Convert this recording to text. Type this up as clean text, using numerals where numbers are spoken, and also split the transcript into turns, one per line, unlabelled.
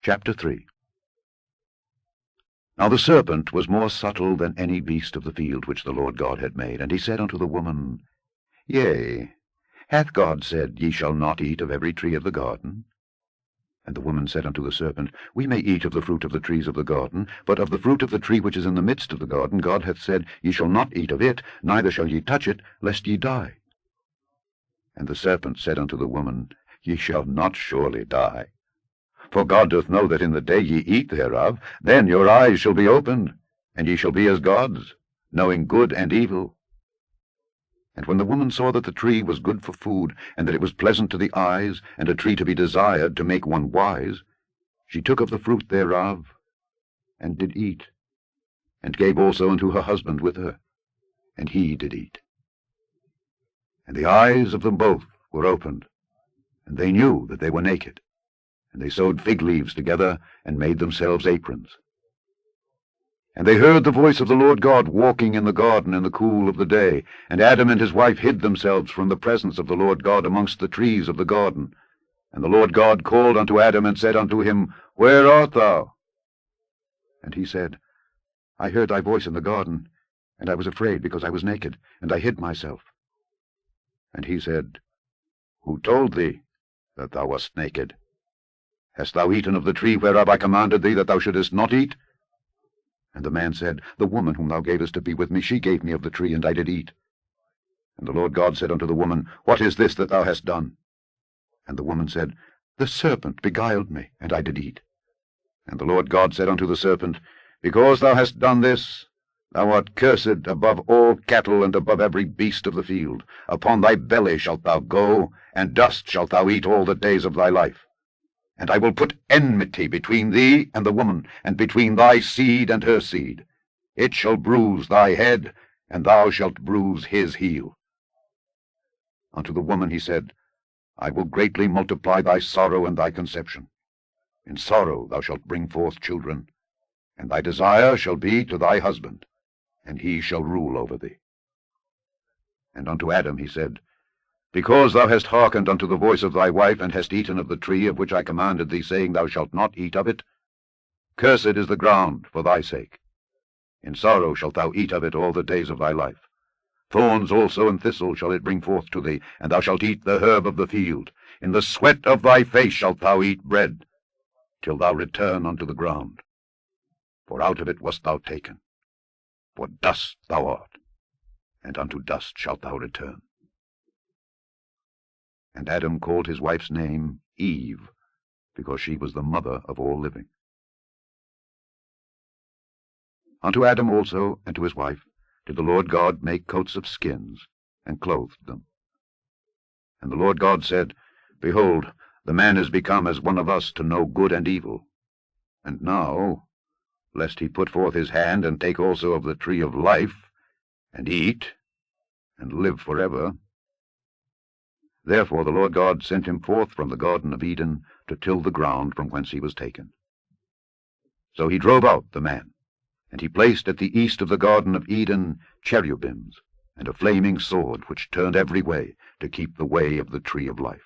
Chapter 3. Now the serpent was more subtle than any beast of the field which the Lord God had made. And he said unto the woman, Yea, hath God said, Ye shall not eat of every tree of the garden? And the woman said unto the serpent, We may eat of the fruit of the trees of the garden, but of the fruit of the tree which is in the midst of the garden God hath said, Ye shall not eat of it, neither shall ye touch it, lest ye die. And the serpent said unto the woman, Ye shall not surely die. For God doth know that in the day ye eat thereof, then your eyes shall be opened, and ye shall be as gods, knowing good and evil. And when the woman saw that the tree was good for food, and that it was pleasant to the eyes, and a tree to be desired to make one wise, she took of the fruit thereof, and did eat, and gave also unto her husband with her, and he did eat. And the eyes of them both were opened, and they knew that they were naked. And they sewed fig leaves together, and made themselves aprons. And they heard the voice of the Lord God walking in the garden in the cool of the day. And Adam and his wife hid themselves from the presence of the Lord God amongst the trees of the garden. And the Lord God called unto Adam, and said unto him, Where art thou? And he said, I heard thy voice in the garden, and I was afraid, because I was naked, and I hid myself. And he said, Who told thee that thou wast naked? Hast thou eaten of the tree whereof I commanded thee that thou shouldest not eat? And the man said, The woman whom thou gavest to be with me, she gave me of the tree, and I did eat. And the Lord God said unto the woman, What is this that thou hast done? And the woman said, The serpent beguiled me, and I did eat. And the Lord God said unto the serpent, Because thou hast done this, thou art cursed above all cattle, and above every beast of the field. Upon thy belly shalt thou go, and dust shalt thou eat all the days of thy life. And I will put enmity between thee and the woman, and between thy seed and her seed. It shall bruise thy head, and thou shalt bruise his heel. Unto the woman he said, I will greatly multiply thy sorrow and thy conception. In sorrow thou shalt bring forth children, and thy desire shall be to thy husband, and he shall rule over thee. And unto Adam he said, Because thou hast hearkened unto the voice of thy wife, and hast eaten of the tree of which I commanded thee, saying, Thou shalt not eat of it, cursed is the ground for thy sake. In sorrow shalt thou eat of it all the days of thy life. Thorns also and thistles shall it bring forth to thee, and thou shalt eat the herb of the field. In the sweat of thy face shalt thou eat bread, till thou return unto the ground. For out of it wast thou taken. For dust thou art, and unto dust shalt thou return. And Adam called his wife's name Eve, because she was the mother of all living. Unto Adam also and to his wife did the Lord God make coats of skins, and clothed them. And the Lord God said, Behold, the man is become as one of us to know good and evil. And now, lest he put forth his hand, and take also of the tree of life, and eat, and live forever. Therefore the Lord God sent him forth from the garden of Eden to till the ground from whence he was taken. So he drove out the man, and he placed at the east of the garden of Eden cherubims, and a flaming sword which turned every way, to keep the way of the tree of life.